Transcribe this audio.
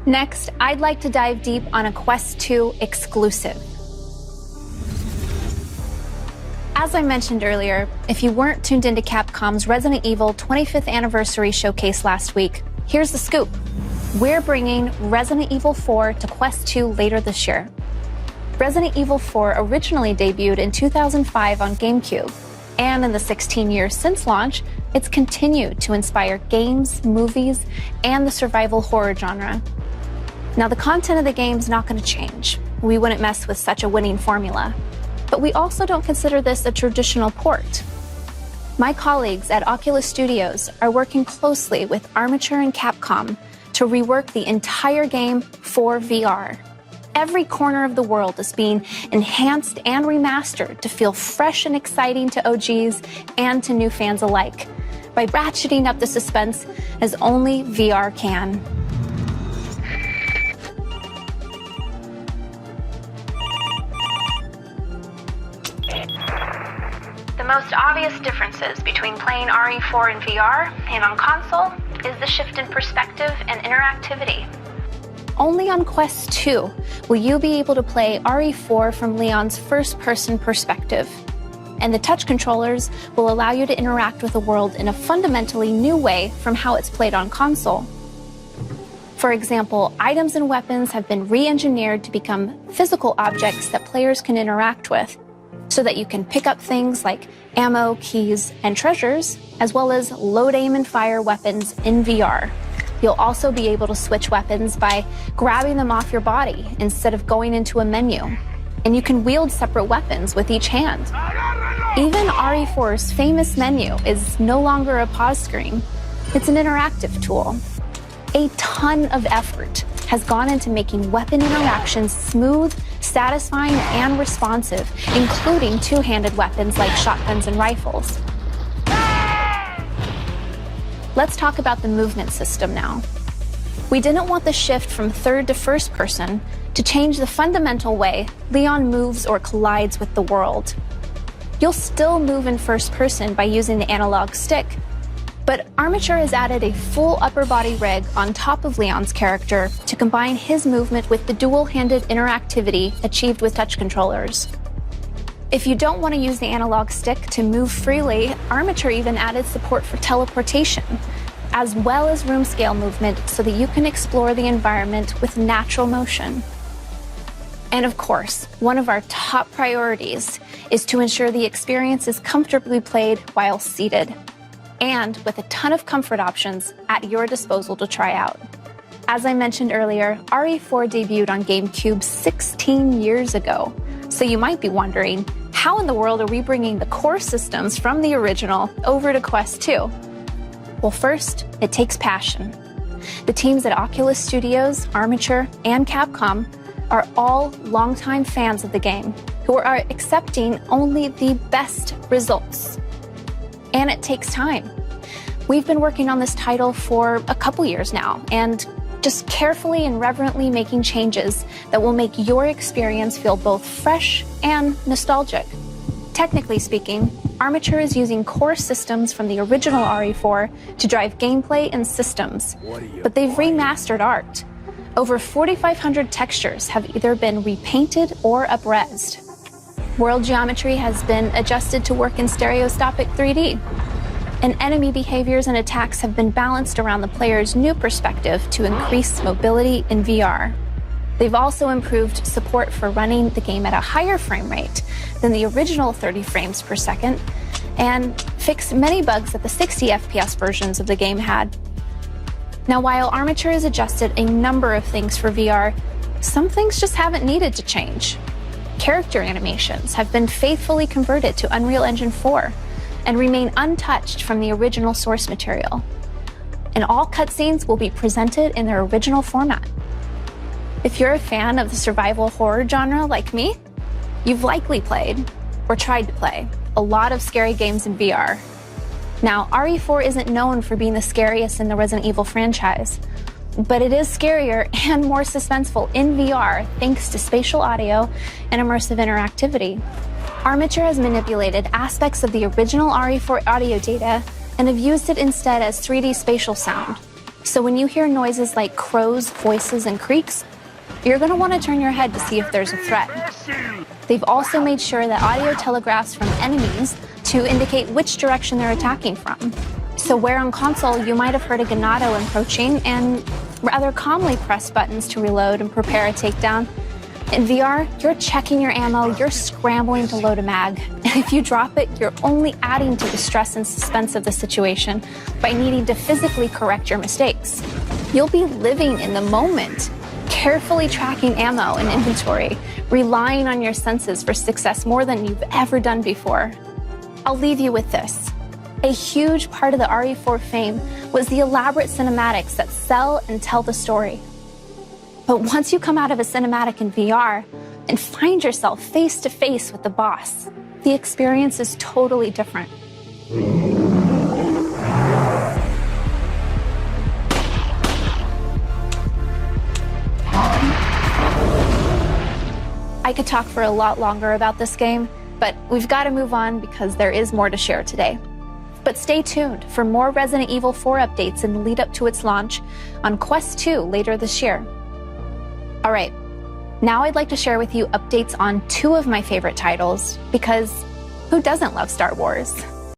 Next, I'd like to dive deep on a Quest 2 exclusive. As I mentioned earlier, if you weren't tuned into Capcom's Resident Evil 25th Anniversary Showcase last week, here's the scoop. We're bringing Resident Evil 4 to Quest 2 later this year. Resident Evil 4 originally debuted in 2005 on GameCube, and in the 16 years since launch, it's continued to inspire games, movies, and the survival horror genre. Now, the content of the game's not going to change. We wouldn't mess with such a winning formula. But we also don't consider this a traditional port. My colleagues at Oculus Studios are working closely with Armature and Capcom to rework the entire game for VR. Every corner of the world is being enhanced and remastered to feel fresh and exciting to OGs and to new fans alike, by ratcheting up the suspense as only VR can. The most obvious differences between playing RE4 in VR and on console is the shift in perspective and interactivity. Only on Quest 2 will you be able to play RE4 from Leon's first-person perspective, and the touch controllers will allow you to interact with the world in a fundamentally new way from how it's played on console. For example, items and weapons have been re-engineered to become physical objects that players can interact with, so that you can pick up things like ammo, keys, and treasures, as well as load, aim, and fire weapons in VR. You'll also be able to switch weapons by grabbing them off your body instead of going into a menu. And you can wield separate weapons with each hand. Even RE4's famous menu is no longer a pause screen. It's an interactive tool. A ton of effort has gone into making weapon interactions smooth, satisfying, and responsive, including two-handed weapons like shotguns and rifles. Let's talk about the movement system now. We didn't want the shift from third to first person to change the fundamental way Leon moves or collides with the world. You'll still move in first person by using the analog stick, but Armature has added a full upper body rig on top of Leon's character to combine his movement with the dual-handed interactivity achieved with touch controllers. If you don't want to use the analog stick to move freely, Armature even added support for teleportation, as well as room scale movement so that you can explore the environment with natural motion. And of course, one of our top priorities is to ensure the experience is comfortably played while seated, and with a ton of comfort options at your disposal to try out. As I mentioned earlier, RE4 debuted on GameCube 16 years ago, so you might be wondering, how in the world are we bringing the core systems from the original over to Quest 2? Well, first, it takes passion. The teams at Oculus Studios, Armature, and Capcom are all longtime fans of the game who are accepting only the best results. And it takes time. We've been working on this title for a couple years now, and just carefully and reverently making changes that will make your experience feel both fresh and nostalgic. Technically speaking, Armature is using core systems from the original RE4 to drive gameplay and systems, but they've remastered art. Over 4,500 textures have either been repainted or up-resed. World geometry has been adjusted to work in stereoscopic 3D, and enemy behaviors and attacks have been balanced around the player's new perspective to increase mobility in VR. They've also improved support for running the game at a higher frame rate than the original 30 frames per second, and fixed many bugs that the 60 FPS versions of the game had. Now, while Armature has adjusted a number of things for VR, some things just haven't needed to change. Character animations have been faithfully converted to Unreal Engine 4 and remain untouched from the original source material. And all cutscenes will be presented in their original format. If you're a fan of the survival horror genre like me, you've likely played, or tried to play, a lot of scary games in VR. Now, RE4 isn't known for being the scariest in the Resident Evil franchise, but it is scarier and more suspenseful in VR thanks to spatial audio and immersive interactivity. Armature has manipulated aspects of the original RE4 audio data and have used it instead as 3D spatial sound, So when you hear noises like crows, voices, and creaks, you're going to want to turn your head to see if there's a threat. They've also made sure that audio telegraphs from enemies to indicate which direction they're attacking from. So where on console you might have heard a ganado approaching and rather calmly press buttons to reload and prepare a takedown, in VR, you're checking your ammo, you're scrambling to load a mag. And if you drop it, you're only adding to the stress and suspense of the situation by needing to physically correct your mistakes. You'll be living in the moment, carefully tracking ammo and inventory, relying on your senses for success more than you've ever done before. I'll leave you with this. A huge part of the RE4 fame was the elaborate cinematics that sell and tell the story. But once you come out of a cinematic in VR and find yourself face to face with the boss, the experience is totally different. I could talk for a lot longer about this game, but we've got to move on because there is more to share today. But stay tuned for more Resident Evil 4 updates in the lead up to its launch on Quest 2 later this year. All right, now I'd like to share with you updates on two of my favorite titles, because who doesn't love Star Wars?